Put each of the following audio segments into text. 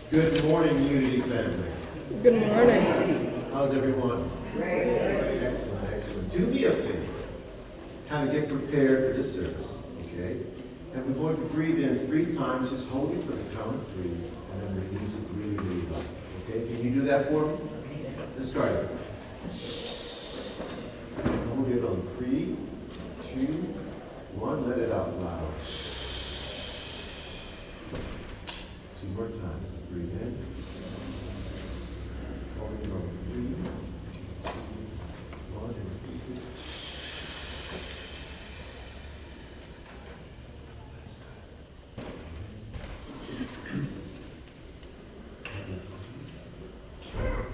Good morning, Unity family. Good morning. How's everyone? Great. Excellent, excellent. Do me a favor. Kind of get prepared for this service, okay? And we're going to breathe in 3 times. Just hold it for the count of 3, and then release it really, really low. Okay? Can you do that for me? Let's start it. And hold it on 3, 2, 1. Let it out loud. 2 more times. Let's breathe in. Hold it on 3, 2, 1, and release it. That's good. And 3, 2, 1.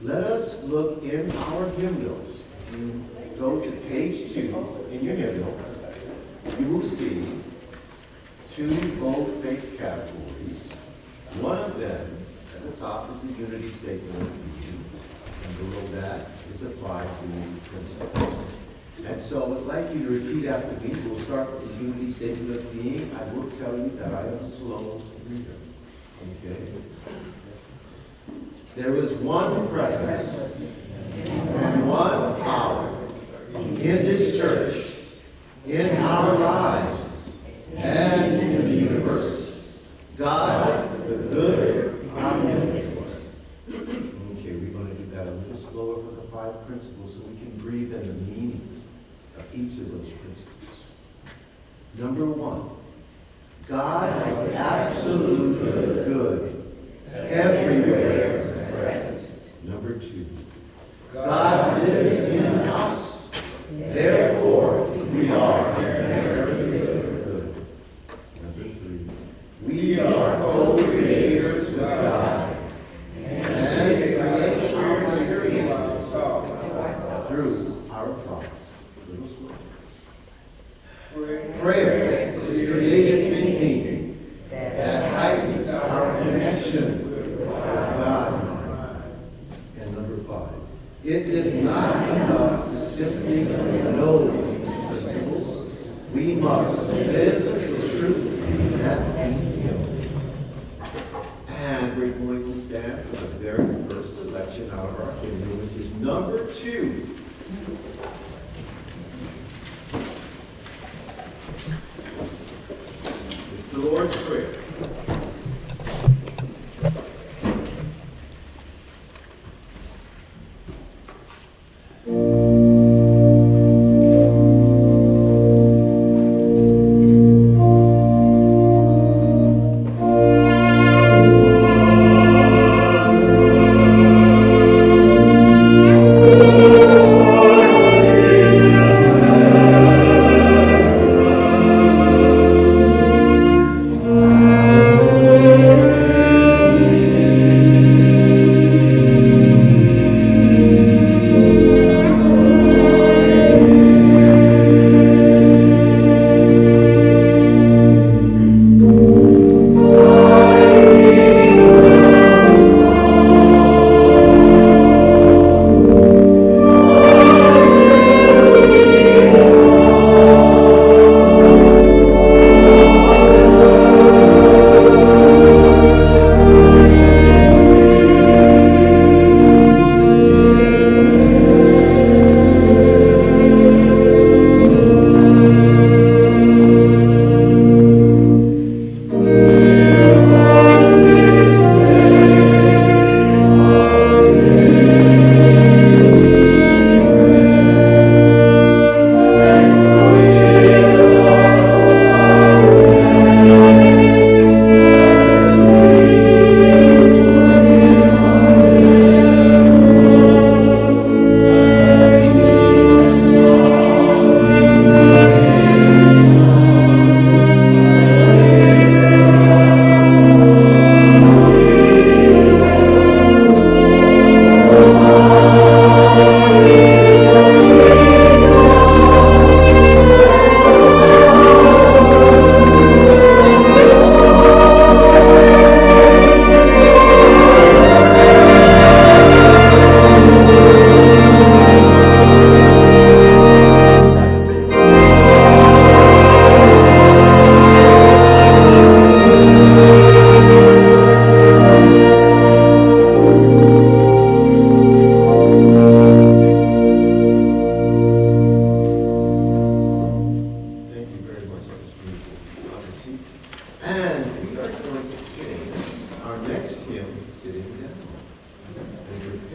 Let us look in our hymnals. If you go to page 2 in your hymnal, you will see 2 bold-faced categories. One of them, at the top, is the unity statement of being, and below that is the 5 unity principles. And so I'd like you to repeat after me. We'll start with the unity statement of being. I will tell you that I am a slow reader. Okay? There is one presence and one power in this church, in our lives, and in the universe. God, the good, omnipotent. Okay, we're going to do that a little slower for the 5 principles so we can breathe in the meanings of each of those principles. Number 1, God is absolute good. Everywhere is present. Number 2, God lives in us. Therefore, we are inherently good. Number 3, we are co-creators with God and create our experiences through our thoughts. A little slower. Prayer is creative thinking that heightens our connection with God. And number 5, it is not enough to simply know these principles. We must live the truth that we know. And we're going to stand for the very first selection out of our hymn, which is number 2. It's the Lord's Prayer. Thank you.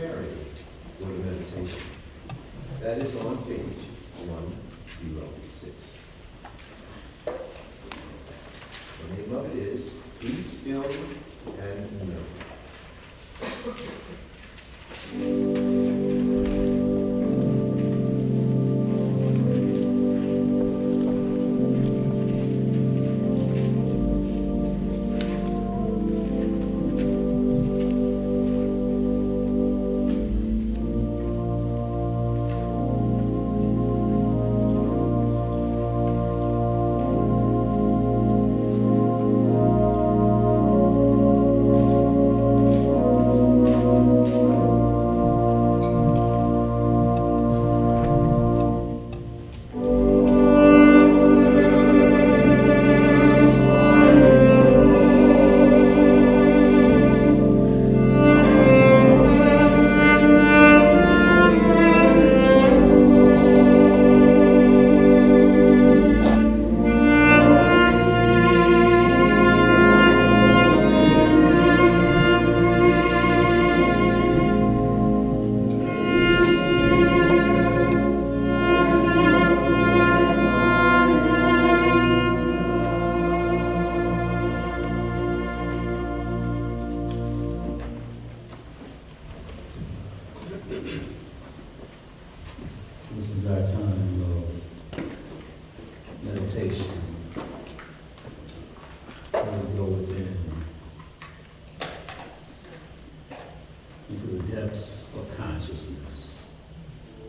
preparing for the meditation. That is on page 106. The name of it is Be Still and Know. So this is our time of meditation, where we go within, into the depths of consciousness.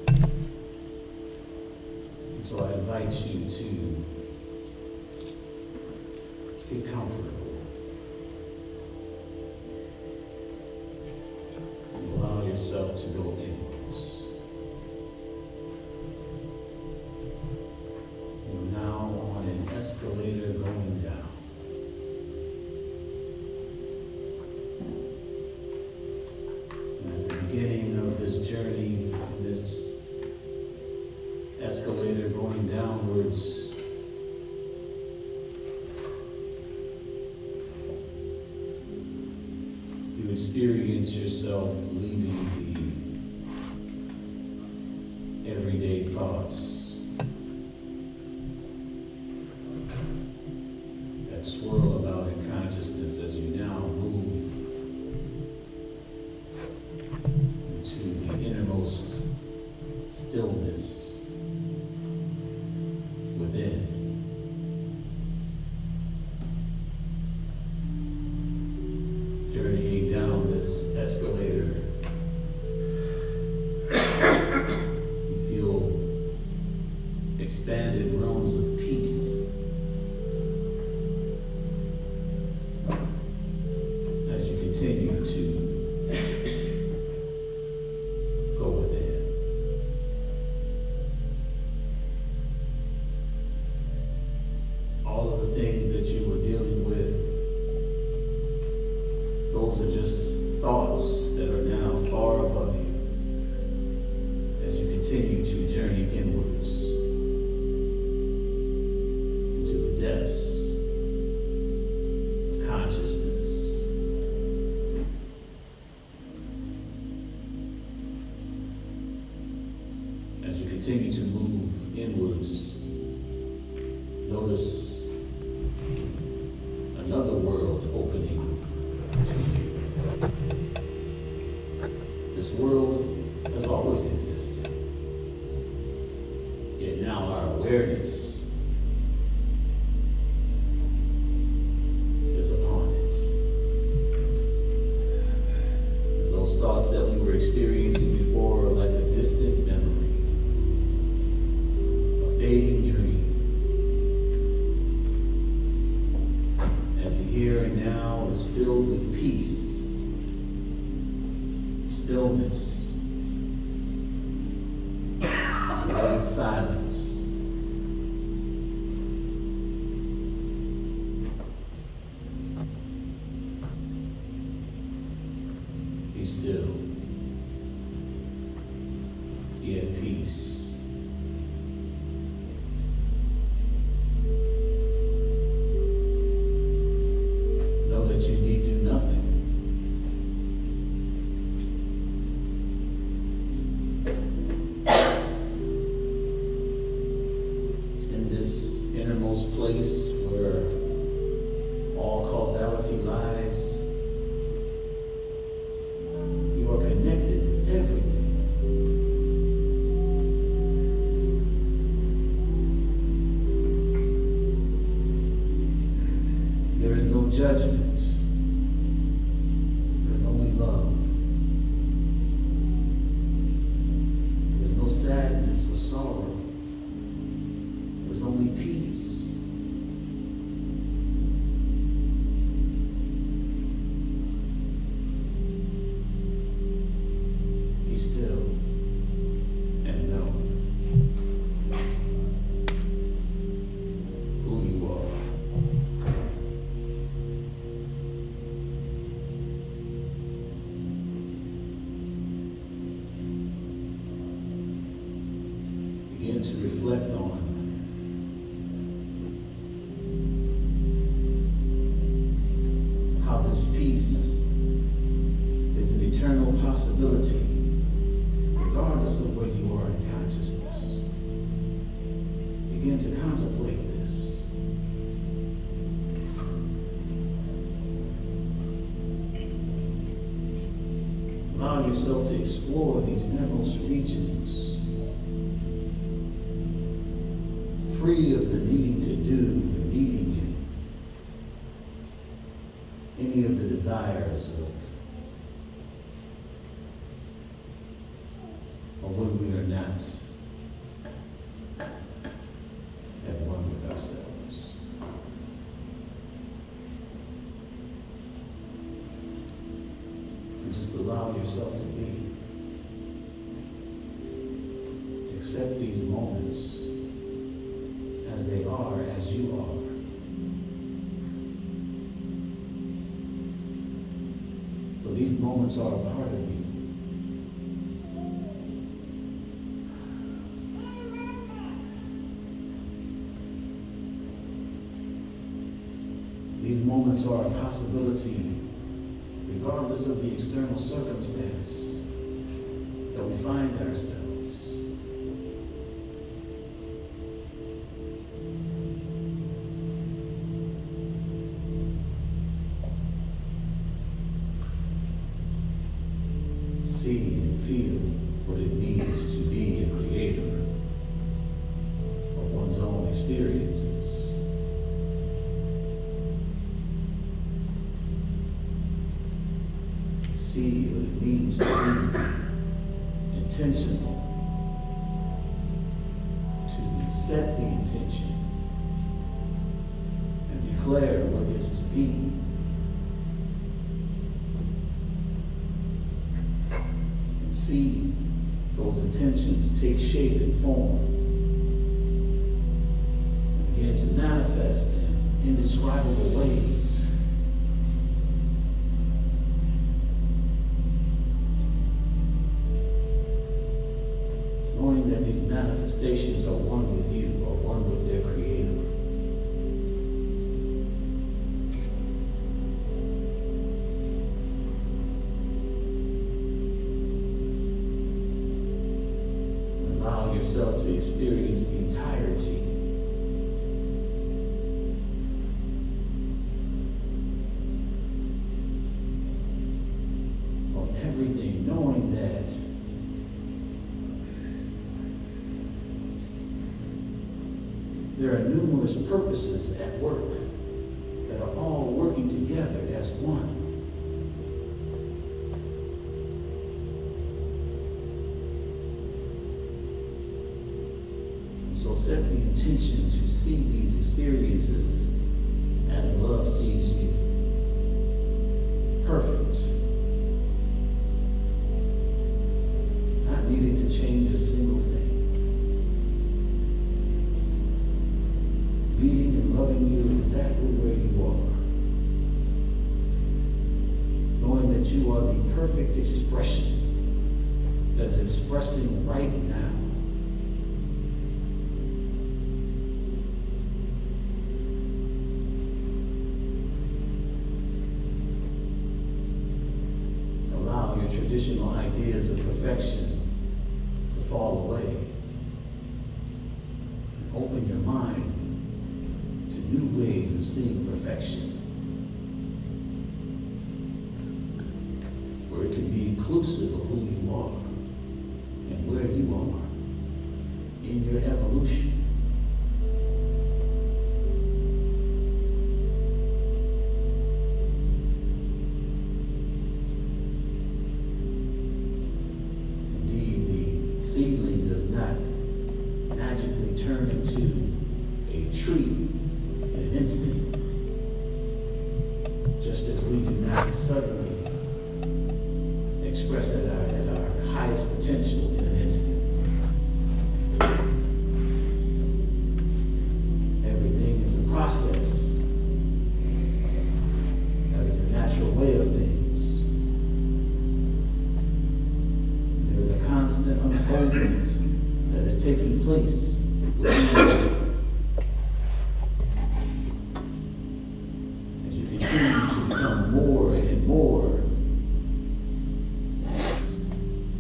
And so I invite you to get comfortable. And allow yourself to go inwards. You're now on an escalator going down. And at the beginning of this journey, in this escalator going downwards, you experience yourself leaving the everyday thoughts that swirl about in consciousness as you now move into the innermost stillness within. Journeying down this escalator, you feel expanded realms of peace as you continue to go within. All of the things that you were dealing with, those are just thoughts that are now far above you as you continue to journey inwards into the depths of consciousness. As you continue to move inwards, notice another world opening to you. This world has always existed, yet now our awareness is upon it. And those thoughts that we were experiencing before are like a distant memory, a fading dream. As the here and now is filled with peace, stillness, light silence. Be still. Be at peace. Know that you need do nothing. place where all causality lies. You are connected with everything. There is no judgment. There's only love. There's no sadness or sorrow. There's only peace. Be still and know who you are. Begin to reflect on how this peace is an eternal possibility, regardless of where you are in consciousness. Begin to contemplate this. Allow yourself to explore these innermost regions, free of the needing to do and needing any of the desires of when we are not at one with ourselves. And just allow yourself to be. Accept these moments as they are, as you are. For these moments are a part of you. These moments are a possibility regardless of the external circumstance that we find ourselves. See and feel what it means to be a creator of one's own experiences. See what it means to be intentional, to set the intention and declare what is to be. And see those intentions take shape and form and begin to manifest in indescribable ways. Knowing that these manifestations are one with you, or one with their creator. And allow yourself to experience the entirety of everything, knowing that there are numerous purposes at work that are all working together as one. And so set the intention to see these experiences as love sees you. Perfect. Not needing to change a single thing. Meeting and loving you exactly where you are. Knowing that you are the perfect expression that is expressing right now. Allow your traditional ideas of perfection to fall away. And open your mind to new ways of seeing perfection, where it can be inclusive of who you are and where you are in your evolution. Indeed, the seedling does not magically turn into a tree in an instant, just as we do not suddenly express at our highest potential in an instant. Everything is a process. That is the natural way of things. There is a constant unfoldment that is taking place within you. As you continue to become more and more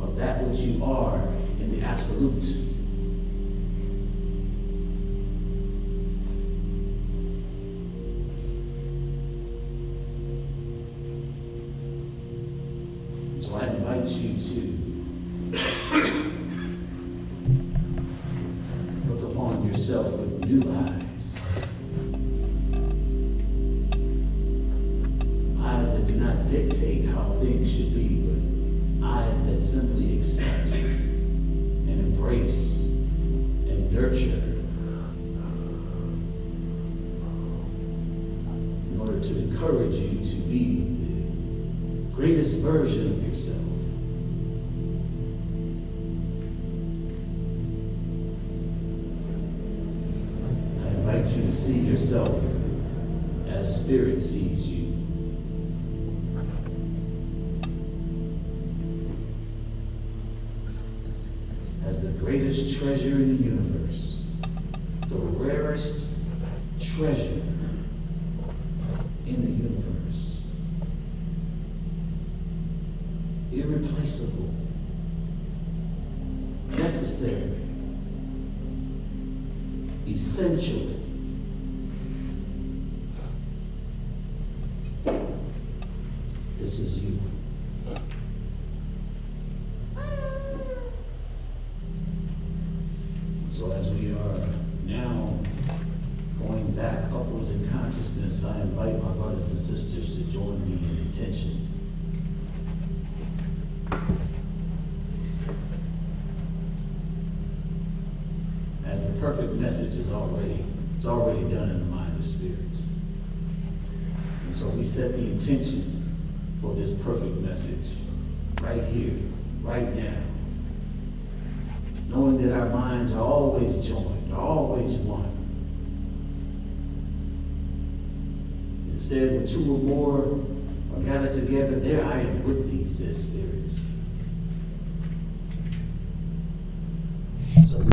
of that which you are in the absolute. So I invite you to look upon yourself with new eyes. Eyes that do not dictate how things should be, but eyes that simply accept and embrace and nurture in order to encourage you to be the greatest version of yourself. I invite you to see yourself as Spirit sees you. As the greatest treasure in the universe, the rarest treasure in the universe, irreplaceable, necessary, essential. This is you. So as we are now going back upwards in consciousness, I invite my brothers and sisters to join me in intention. As the perfect message is already done in the mind of spirit. And so we set the intention for this perfect message right here, right now. Knowing that our minds are always joined, are always one. It is said, when two or more are gathered together, there I am with thee, says spirits. So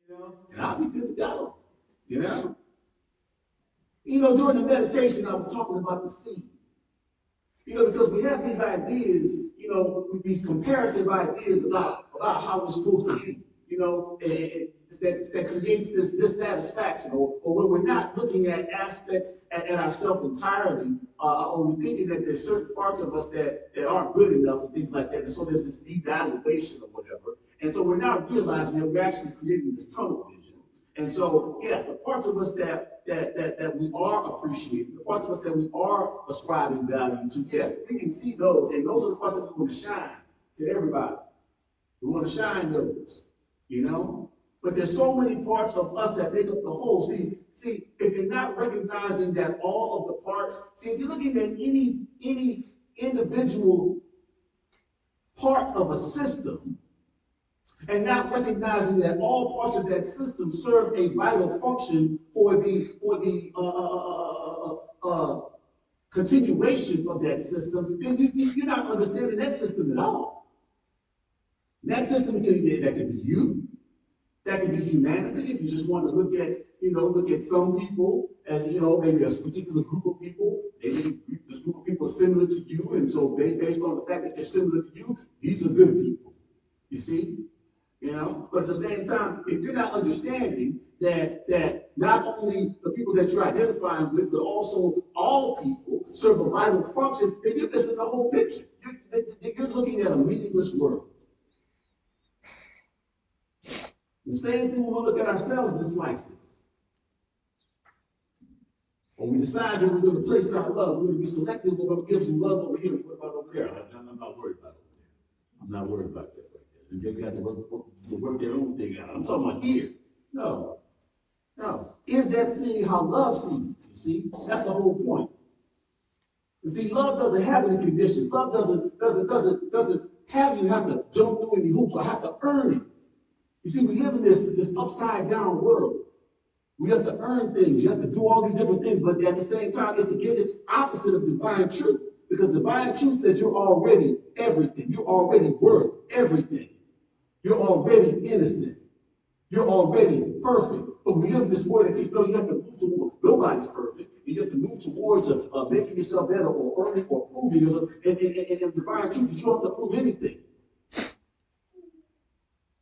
And I'll be good to go. You know? During the meditation, I was talking about the seed. Because we have these ideas, with these comparative ideas about how we're supposed to be, and that creates this dissatisfaction, or when we're not looking at aspects at ourselves entirely, or we're thinking that there's certain parts of us that aren't good enough and things like that, and so there's this devaluation or whatever, and so we're not realizing that we're actually creating this tunnel vision. And so, yeah, the parts of us that we are appreciating, the parts of us that we are ascribing value to, yeah, we can see those, and those are the parts that we want to shine to everybody. We want to shine those, But there's so many parts of us that make up the whole. See, if you're not recognizing that all of the parts, if you're looking at any individual part of a system, and not recognizing that all parts of that system serve a vital function for the continuation of that system, then you're not understanding that system at all. That system that could be you, that could be humanity. If you just want to look at some people and maybe a particular group of people, maybe this group of people are similar to you, and so based on the fact that they're similar to you, these are good people. You see? But at the same time, if you're not understanding that not only the people that you're identifying with, but also all people serve a vital function, then you're missing the whole picture. You're looking at a meaningless world. The same thing when we look at ourselves as license. When we decide that we're going to place our love, we're going to be selective, we're going to give some love over here. What about over there? I'm not worried about over there. I'm not worried about that. They got to work their own thing out. I'm talking about here. No. Is that seeing how love sees? You see, that's the whole point. And see, love doesn't have any conditions. Love doesn't have you have to jump through any hoops or have to earn it. You see, we live in this upside down world. We have to earn things. You have to do all these different things, but at the same time, it's opposite of divine truth. Because divine truth says you're already everything. You're already worth everything. You're already innocent. You're already perfect. But we live in this world that says, no, you have to move towards, nobody's perfect. You have to move towards making yourself better or earning or proving yourself. And divine truth is you don't have to prove anything.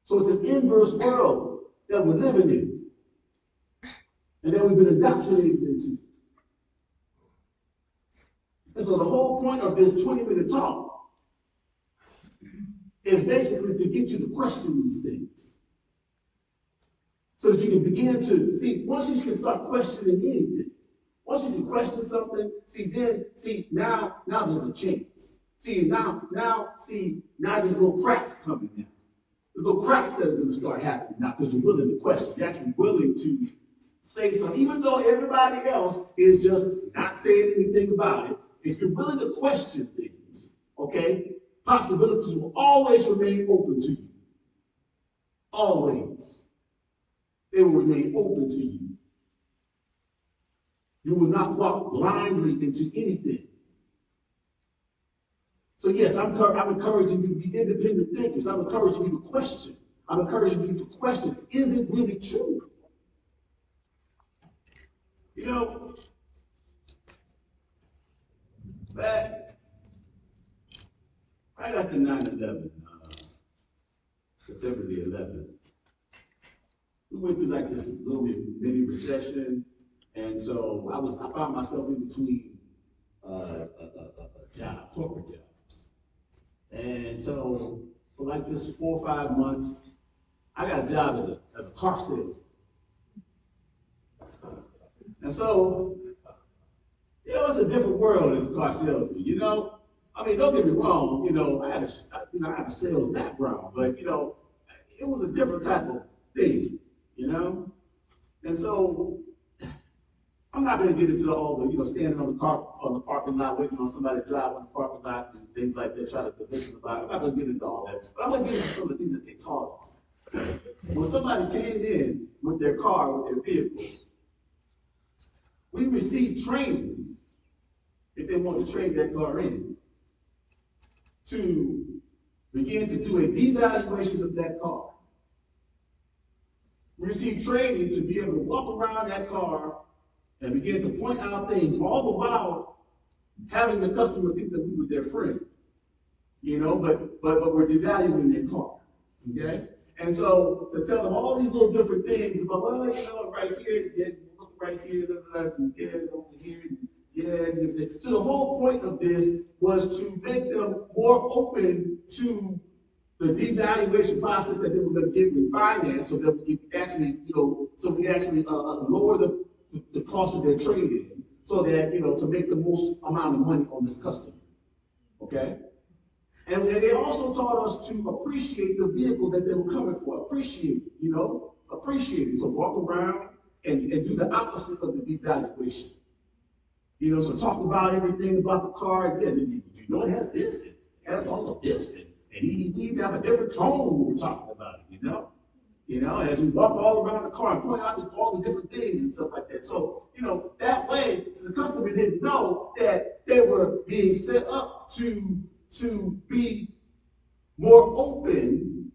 So it's an inverse world that we're living in. And that we've been indoctrinated into. And so the whole point of this 20-minute talk is basically to get you to question these things. So that you can begin to, see, once you can start questioning anything, once you can question something, now there's a chance. Now there's little cracks coming in. There's little cracks that are going to start happening now because you're willing to question. You're actually willing to say something, even though everybody else is just not saying anything about it. If you're willing to question things, okay, possibilities will always remain open to you. Always. They will remain open to you. You will not walk blindly into anything. So yes, I'm encouraging you to be independent thinkers. I'm encouraging you to question. I'm encouraging you to question, is it really true? Back right after 9/11, September the 11th, we went through like this little mini recession, and so I found myself in between corporate jobs, and so for like this 4 or 5 months, I got a job as a car salesman, and so it's a different world as a car salesman, I mean, don't get me wrong, I have a sales background, but it was a different type of thing, and so I'm not going to get into all the, standing on the parking lot, waiting on somebody to drive on the parking lot and things like that, try to convince them about it. I'm not going to get into all that, but I'm going to get into some of the things that they taught us. When somebody came in with their car, with their vehicle, we received training, if they wanted to trade that car in, to begin to do a devaluation of that car. We received training to be able to walk around that car and begin to point out things, all the while having the customer think that we were their friend, but we're devaluing their car, okay? And so to tell them all these little different things about, well, right here, yeah, look right here, yeah, over here, yeah, and everything. So the whole point of this was to make them more open to the devaluation process that they were going to get with finance, so that we could actually, lower the cost of their trading, so that, to make the most amount of money on this customer, okay? And they also taught us to appreciate the vehicle that they were coming for. Appreciate it. So walk around and do the opposite of the devaluation. So talk about everything about the car. Yeah, it has this, it has all of this. And we even have a different tone when we're talking about it, as we walk all around the car and point out all the different things and stuff like that. So, that way, the customer didn't know that they were being set up to be more open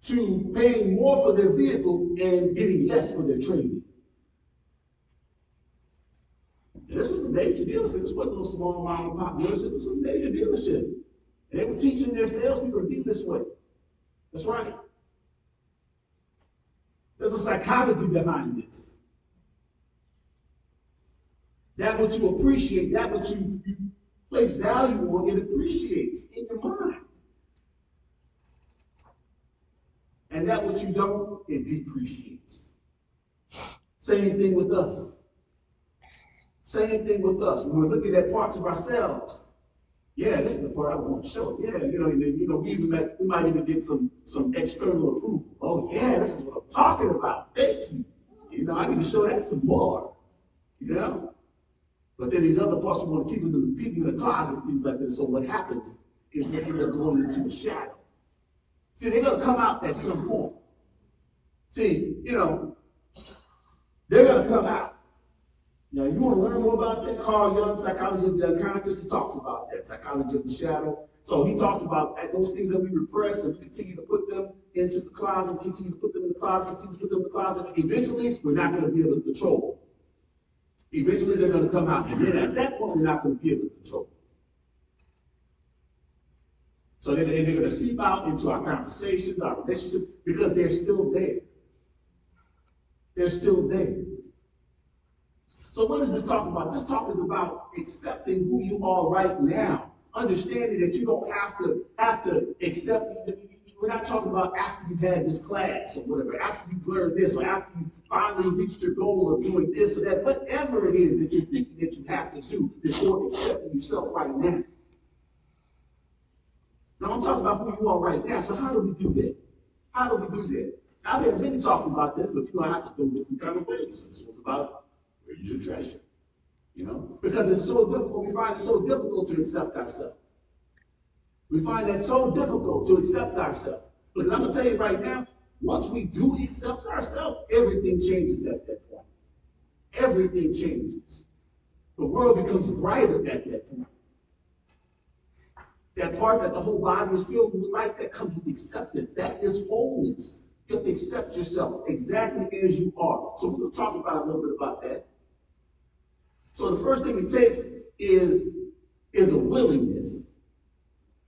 to paying more for their vehicle and getting less for their trading. This was a major dealership. This wasn't no small mom and pop dealership. It was a major dealership. And they were teaching their salespeople to be this way. That's right. There's a psychology behind this. That what you appreciate, that what you place value on, it appreciates in your mind. And that what you don't, it depreciates. Same thing with us. Same thing with us. When we're looking at parts of ourselves, yeah, this is the part I want to show. Yeah, we might even get some external approval. Oh yeah, this is what I'm talking about. Thank you. I need to show that some more. But then these other parts we want to keep in the closet, things like that. So what happens is they end up going into the shadow. See, they're going to come out at some point. See, they're going to come out. Now, you want to learn more about that? Carl Jung, Psychology of the Unconscious, he talks about that, Psychology of the Shadow. So he talks about those things that we repress and we continue to put them into the closet, continue to put them in the closet. Eventually, we're not going to be able to control them. Eventually, they're going to come out. And then at that point, we're not going to be able to control them. So they're going to seep out into our conversations, our relationships, because they're still there. They're still there. So what is this talking about? This talk is about accepting who you are right now. Understanding that you don't have to accept. We're not talking about after you've had this class or whatever, after you've learned this, or after you've finally reached your goal of doing this or that, whatever it is that you're thinking that you have to do before accepting yourself right now. Now I'm talking about who you are right now. So how do we do that? How do we do that? I've had many talks about this, but I have to go different kind of ways. So this was about where you should treasure. Because it's so difficult. We find it so difficult to accept ourselves. We find that so difficult to accept ourselves. But I'm going to tell you right now, once we do accept ourselves, everything changes at that point. Everything changes. The world becomes brighter at that point. That part that the whole body is filled with light, that comes with acceptance. That is wholeness. You have to accept yourself exactly as you are. So we're going to talk about a little bit about that. So the first thing it takes is a willingness.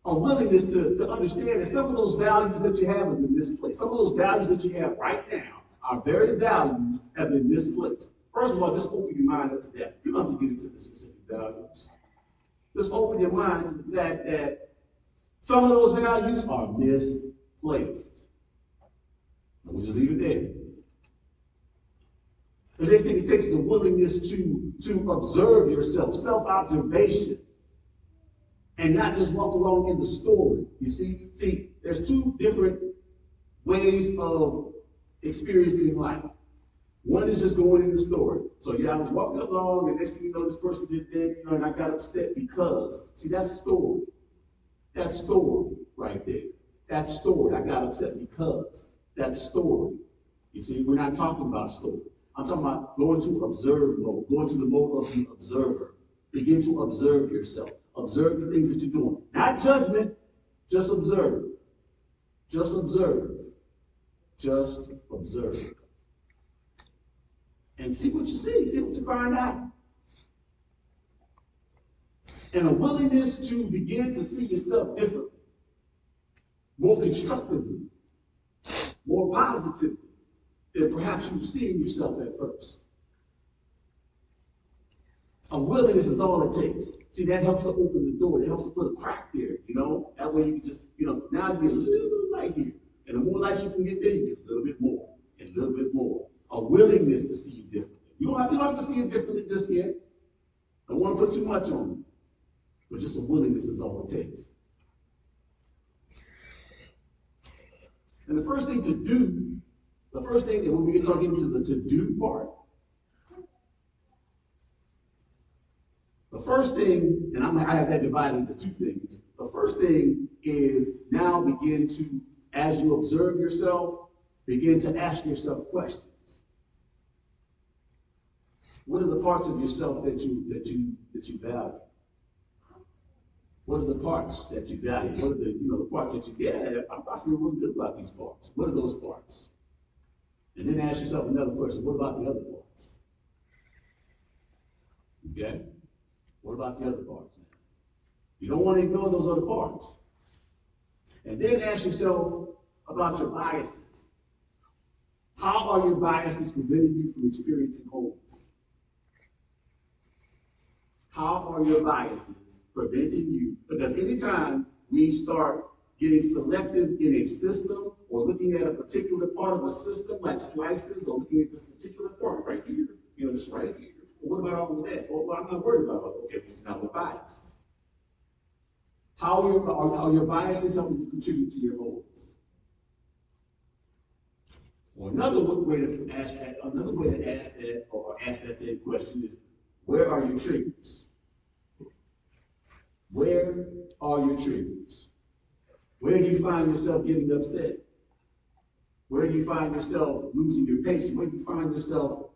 A willingness to understand that some of those values that you have have been misplaced. Some of those values that you have right now, our very values, have been misplaced. First of all, just open your mind up to that. You don't have to get into the specific values. Just open your mind to the fact that some of those values are misplaced. We'll just leave it there. The next thing it takes is a willingness to observe yourself, self-observation, and not just walk along in the story. You see, there's two different ways of experiencing life. One is just going in the story. So I was walking along, and next thing you know, this person did that, and I got upset because. See, that's story. That's story right there. That's story. I got upset because. That's story. You see, we're not talking about story. I'm talking about going to observe mode, going to the mode of the observer. Begin to observe yourself. Observe the things that you're doing. Not judgment, just observe. Just observe. Just observe. And see what you see what you find out. And a willingness to begin to see yourself differently, more constructively, more positively than perhaps you were seeing yourself at first. A willingness is all it takes. See, that helps to open the door. It helps to put a crack there, That way you can just, now you get a little light here. And the more light you can get there, you get a little bit more, and a little bit more. A willingness to see it differently. You don't have to see it differently just yet. I don't want to put too much on it. But just a willingness is all it takes. And the first thing, and when we get talking into the to-do part, the first thing, and I have that divided into two things. The first thing is now begin to, as you observe yourself, begin to ask yourself questions. What are the parts of yourself that you value? What are the parts that you value? What are the parts that I feel really good about these parts. What are those parts? And then ask yourself another question. What about the other parts? Okay? What about the other parts? You don't want to ignore those other parts. And then ask yourself about your biases. How are your biases preventing you from experiencing wholeness? How are your biases preventing you? Because anytime we start getting selective in a system or looking at a particular part of a system, like slices, or looking at this particular part right here, just right here. Well, what about all of that? Well, I'm not worried about it. Okay, so now we're biased. How are your biases helping you contribute to your wholeness? Or another way to ask that same question is, where are your triggers? Where are your triggers? Where do you find yourself getting upset? Where do you find yourself losing your patience? Where do you find yourself,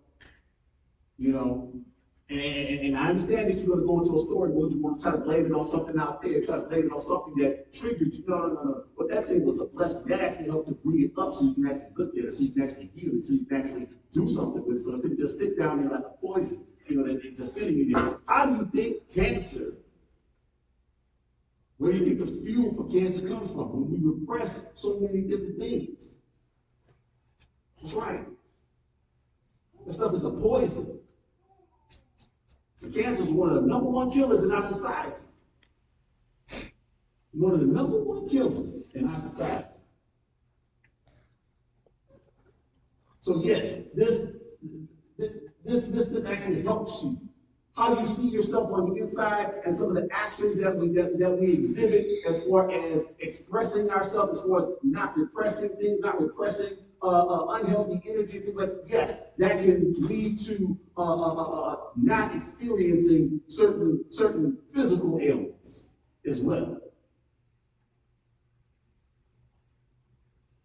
and I understand that you're going to go into a story where you want to try to blame it on something out there, try to blame it on something that triggered you. No. But that thing was a blessing. That actually helped to bring it up so you can actually look at it, so you can actually heal it, so you can actually do something with it. So it didn't just sit down there like a poison, that just sitting in there. How do you think cancer, where do you think the fuel for cancer comes from? When we repress so many different things. That's right. That stuff is a poison. And cancer is one of the number one killers in our society. One of the number one killers in our society. So yes, this actually helps you. How you see yourself on the inside, and some of the actions that we exhibit as far as expressing ourselves, as far as not repressing things, not repressing unhealthy energy, things like yes, that can lead to not experiencing certain physical ailments as well.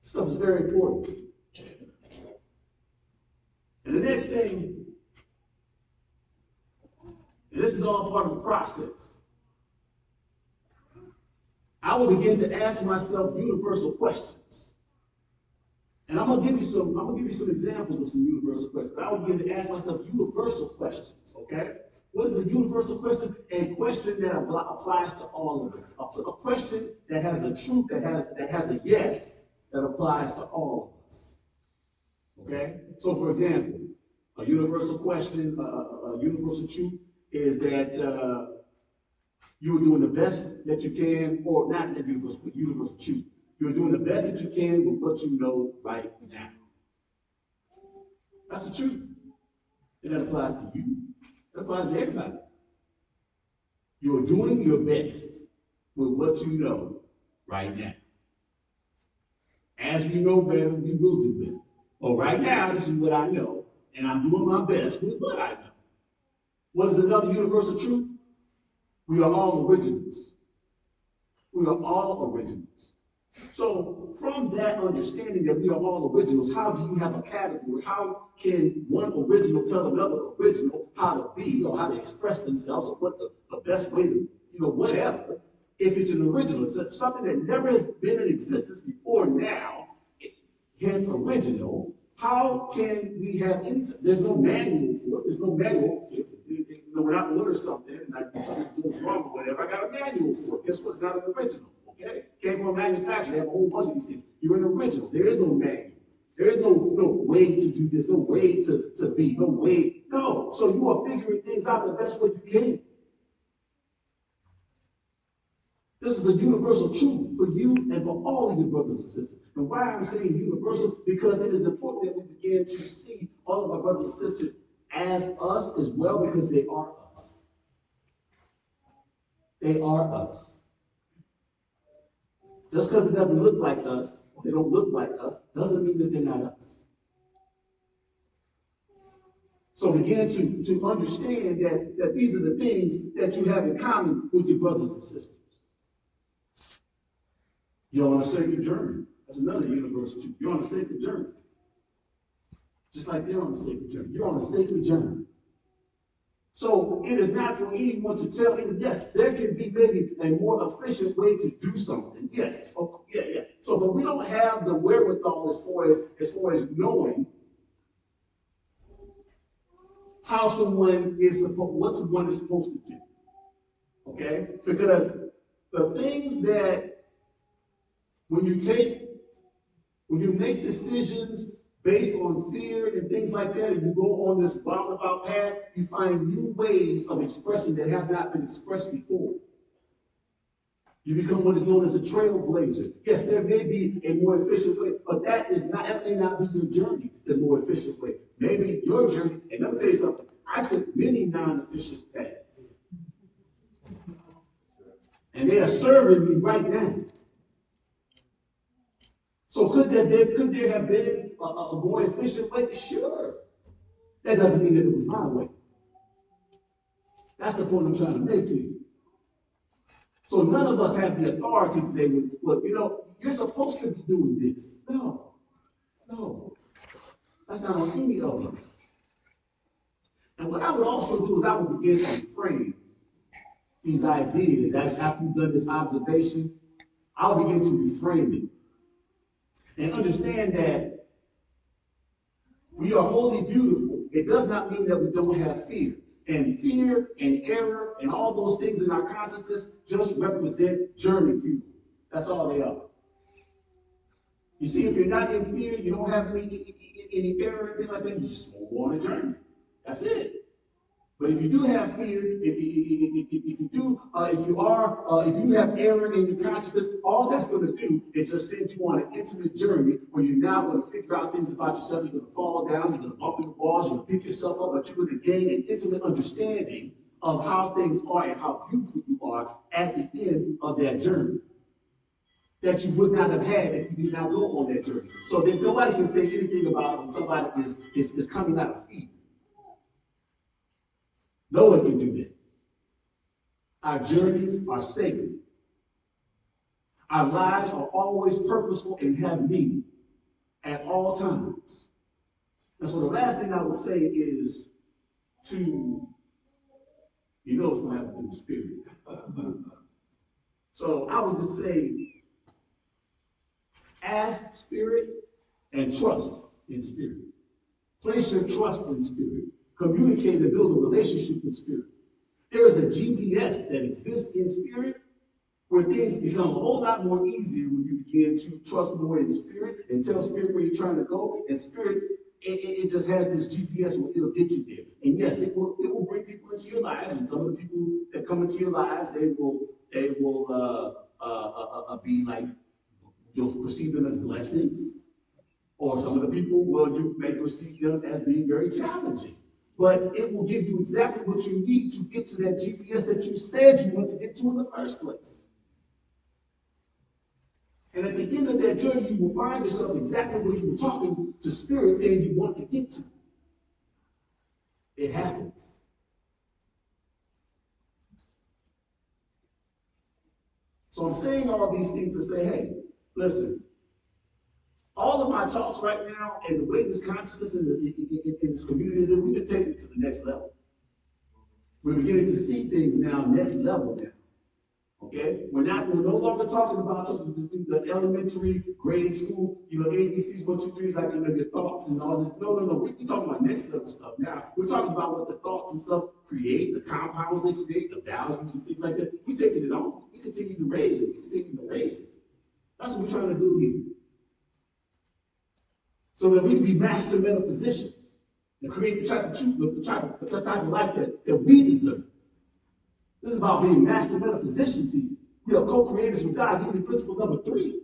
Stuff is very important. And the next thing, and this is all part of the process, I will begin to ask myself universal questions. And I'm gonna give you some examples of some universal questions. I will begin to ask myself universal questions, okay? What is a universal question? A question that applies to all of us. A question that has a truth, that has a yes, that applies to all of us. Okay? So for example, a universal question, a universal truth is that you are doing the best that you can, or not that universal truth. You're doing the best that you can with what you know right now. That's the truth. And that applies to you. That applies to everybody. You're doing your best with what you know right now. As we know better, we will do better. But right now, this is what I know, and I'm doing my best with what I know. What is another universal truth? We are all originals. We are all originals. So from that understanding that we are all originals, how do you have a category? How can one original tell another original how to be or how to express themselves or what the best way to, whatever, if it's an original? It's something that never has been in existence before now. hence original, how can we have any, there's no manual for it, there's no manual. If when I order something and something goes wrong or whatever, I got a manual for it. Guess what? It's not an original, okay? Came from a manufacturer, they have a whole bunch of these things. You're an original. There is no manual. There is no way to do this, no way to be, no way. No. So you are figuring things out the best way you can. This is a universal truth for you and for all of your brothers and sisters. And why I'm saying universal? Because it is important that we begin to see all of our brothers and sisters as us as well, because they are us. They are us. Just because it doesn't look like us, or they don't look like us, doesn't mean that they're not us. So begin to understand that these are the things that you have in common with your brothers and sisters. You're on a sacred journey. That's another universal truth. You're on a sacred journey. Just like they're on a sacred journey. You're on a sacred journey. So it is not for anyone to tell him, yes, there can be maybe a more efficient way to do something. Yes. Oh, yeah. So, but we don't have the wherewithal as far as knowing how someone is what someone is supposed to do. Okay? Because the things that when you make decisions based on fear and things like that, and you go on this roundabout path, you find new ways of expressing that have not been expressed before. You become what is known as a trailblazer. Yes, there may be a more efficient way, but that may not be your journey, the more efficient way. Maybe your journey, and let me tell you something, I took many non-efficient paths. And they are serving me right now. So could there have been a more efficient way? Sure. That doesn't mean that it was my way. That's the point I'm trying to make to you. So none of us have the authority to say, well, you're supposed to be doing this. No. That's not on any of us. And what I would also do is I would begin to frame these ideas. After you've done this observation, I'll begin to reframe it. And understand that we are wholly beautiful. It does not mean that we don't have fear. And fear and error and all those things in our consciousness just represent journey fuel. That's all they are. You see, if you're not in fear, you don't have any error, anything like that, you just go on a journey. That's it. But if you do have fear, if you have error in your consciousness, all that's going to do is just send you on an intimate journey where you're now going to figure out things about yourself. You're going to fall down, you're going to bump into walls, you're going to pick yourself up, but you're going to gain an intimate understanding of how things are and how beautiful you are at the end of that journey that you would not have had if you did not go on that journey. So that nobody can say anything about when somebody is coming out of fear. No one can do that. Our journeys are sacred. Our lives are always purposeful and have meaning at all times. And so the last thing I would say is it's going to have to do with spirit. So I would just say, ask spirit and trust in spirit. Place your trust in spirit. Communicate and build a relationship with spirit. There is a GPS that exists in spirit where things become a whole lot more easier when you begin to trust more in spirit and tell spirit where you're trying to go. And spirit, it just has this GPS where it'll get you there. And yes, it will bring people into your lives. And some of the people that come into your lives, they will be like, you'll perceive them as blessings. Or some of the people, well, you may perceive them as being very challenging. But it will give you exactly what you need to get to that GPS that you said you want to get to in the first place. And at the end of that journey, you will find yourself exactly where you were talking to spirit saying you want to get to. It happens. So I'm saying all these things to say, hey, listen, all of my talks right now and the way this consciousness in this community, we've been taking it to the next level. We're beginning to see things now, next level now. Okay? We're no longer talking about the elementary grade school, ABCs, 1, 2, 3, like, your thoughts and all this. No. We're talking about next level stuff now. We're talking about what the thoughts and stuff create, the compounds they create, the values and things like that. We're taking it on. We continue to raise it. We continue to raise it. That's what we're trying to do here. So that we can be master metaphysicians and create the type of life that we deserve. This is about being master metaphysicians here. We are co-creators with God. Give me principle number 3.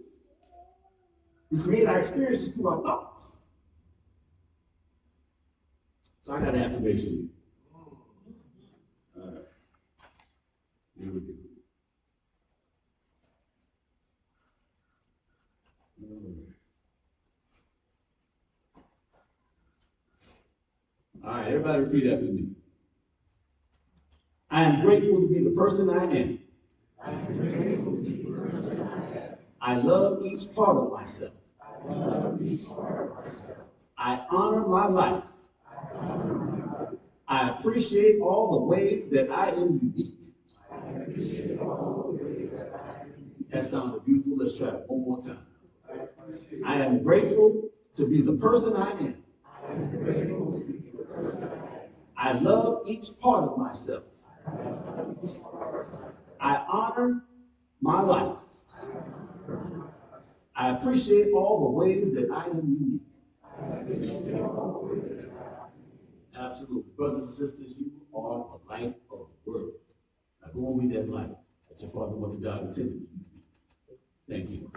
We create our experiences through our thoughts. So I got an affirmation here. All right. Here we go. All right, everybody repeat after me. I am grateful to be the person I am. I love each part of myself. I honor my life. I appreciate all the ways that I am unique. That sounded beautiful. Let's try it one more time. I am grateful to be the person I am. I love each part of myself. I honor my life. I appreciate all the ways that I am unique. Absolutely. Brothers and sisters, you are the light of the world. Now go and be that light that your Father, Mother, God intended for you to be. Thank you.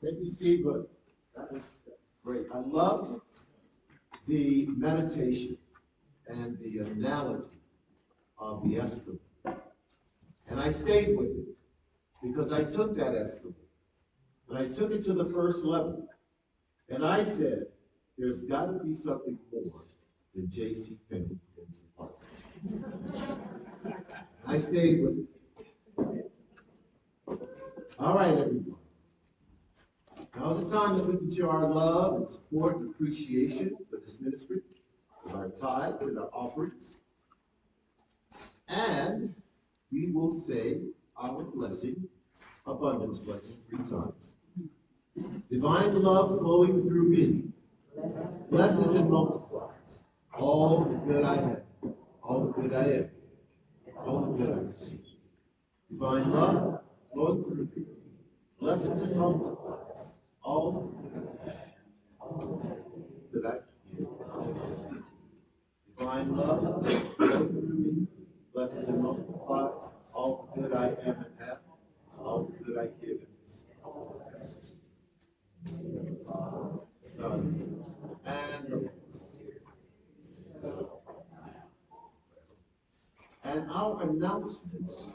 Thank you, Stephen. That was great. I loved the meditation and the analogy of the Eskimo. And I stayed with it because I took that Eskimo and I took it to the first level. And I said, there's got to be something more than J.C. Pennington's apartment. I stayed with it. All right, everyone. Now's the time that we can show our love and support and appreciation for this ministry, with our tithes and our offerings. And we will say our blessing, abundance blessing, 3 times. Divine love flowing through me blesses and multiplies all the good I have, all the good I am, all the good I receive. Divine love flowing through me blesses and multiplies all the good I have, all the good I give. Divine love flowing through me blesses and multiplies all the good I am and have, all the good I give and receive. Son, and the and our announcements.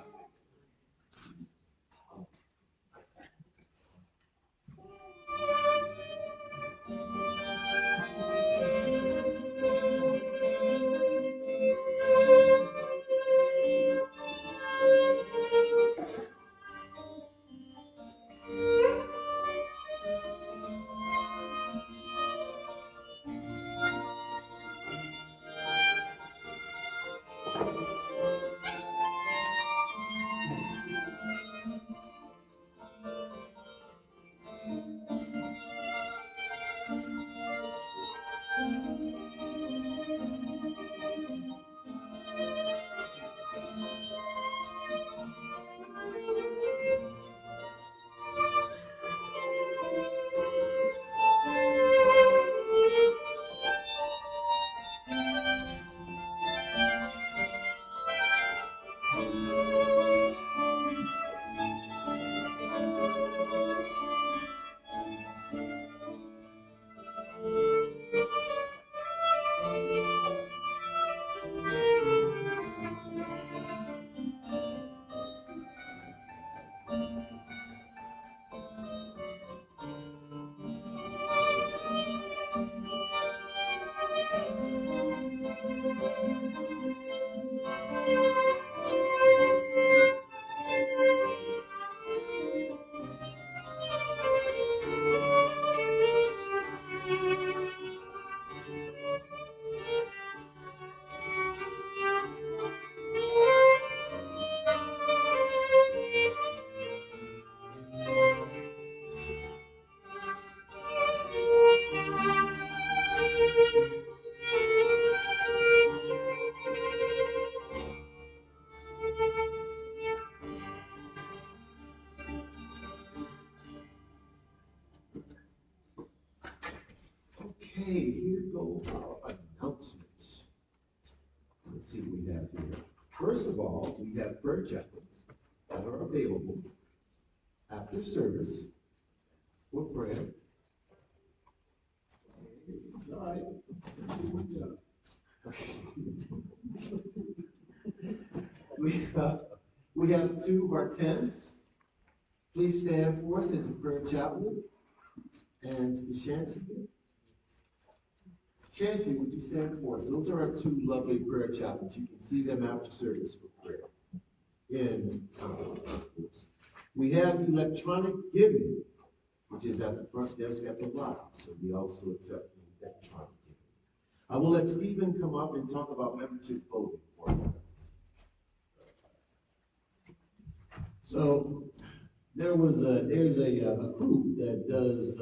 Okay, here go our announcements. Let's see what we have here. First of all, we have prayer chaplains that are available after service for prayer. All right. Good job. We have two of our tents. Please stand for us as a prayer chaplain. And Shanti. Shanti, would you stand for us? Those are our two lovely prayer chaplains. You can see them after service for prayer. In conflict, of course. We have electronic giving, which is at the front desk at the lobby. So we also accept electronic giving. I will let Stephen come up and talk about membership voting for us. So there's a group that does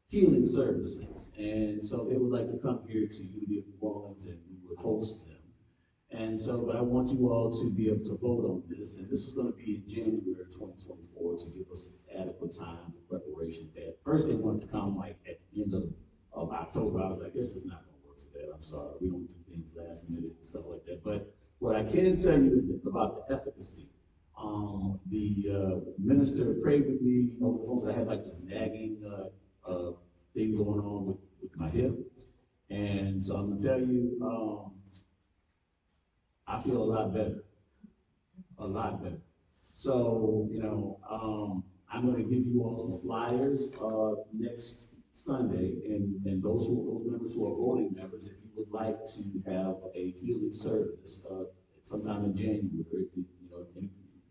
healing services, and so they would like to come here to Unity of New Orleans, and we would host them. And so, but I want you all to be able to vote on this, and this is going to be in January 2024 to give us adequate time for preparation. At first, they wanted to come like at the end of October. I was like, this is not going to work for that. I'm sorry, we don't do things last minute and stuff like that. But what I can tell you is that about the efficacy. The minister prayed with me over the phone. I had like this nagging thing going on with my hip. And so I'm gonna tell you, I feel a lot better. So, I'm gonna give you all some flyers next Sunday, and those members who are voting members, if you would like to have a healing service sometime in January, if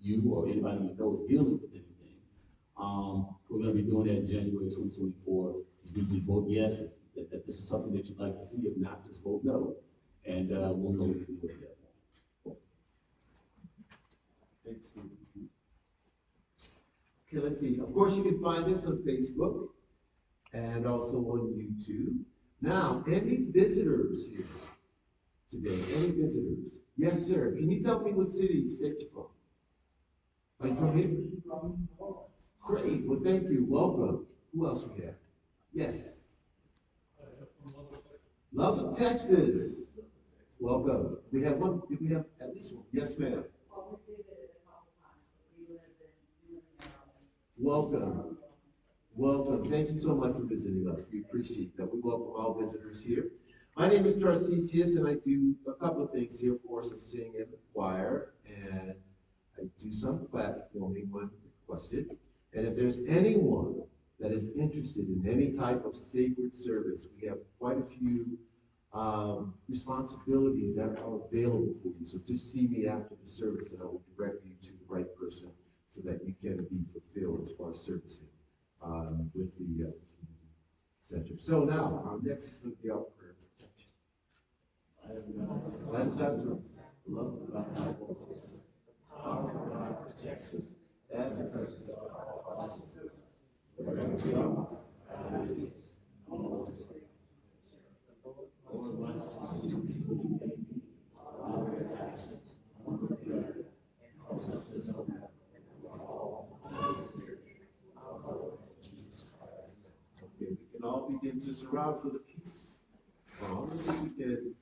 you or anybody you know is dealing with anything, we're going to be doing that in January 2024. You just vote yes that this is something that you'd like to see. If not, just vote no, and we'll know what to do at that point. Thanks, Steve. Okay, let's see. Of course, you can find us on Facebook and also on YouTube. Now, any visitors here today? Any visitors? Yes, sir. Can you tell me what city, state you're from? Are you from here? Great. Well, thank you. Welcome. Who else we have? Yes. Lubbock, Texas. Welcome. We have one. Did we have at least one? Yes, ma'am. Well, we visited a couple times, but we live in Welcome. Welcome. Thank you so much for visiting us. We appreciate that. We welcome all visitors here. My name is Tarcisius, and I do a couple of things here. Of course, I sing in the choir, and I do some platforming when requested. And if there's anyone that is interested in any type of sacred service, we have quite a few responsibilities that are available for you. So just see me after the service, and I will direct you to the right person so that you can be fulfilled as far as servicing with the center. So now, our next is going to be our prayer protection. That is not true. Love God protects us and protects our wherever we are. Okay, we can all begin to surround for the peace song. Let's see if we can.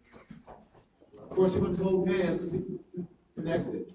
Of course, you're going to hold hands. Let's see if we can connect it.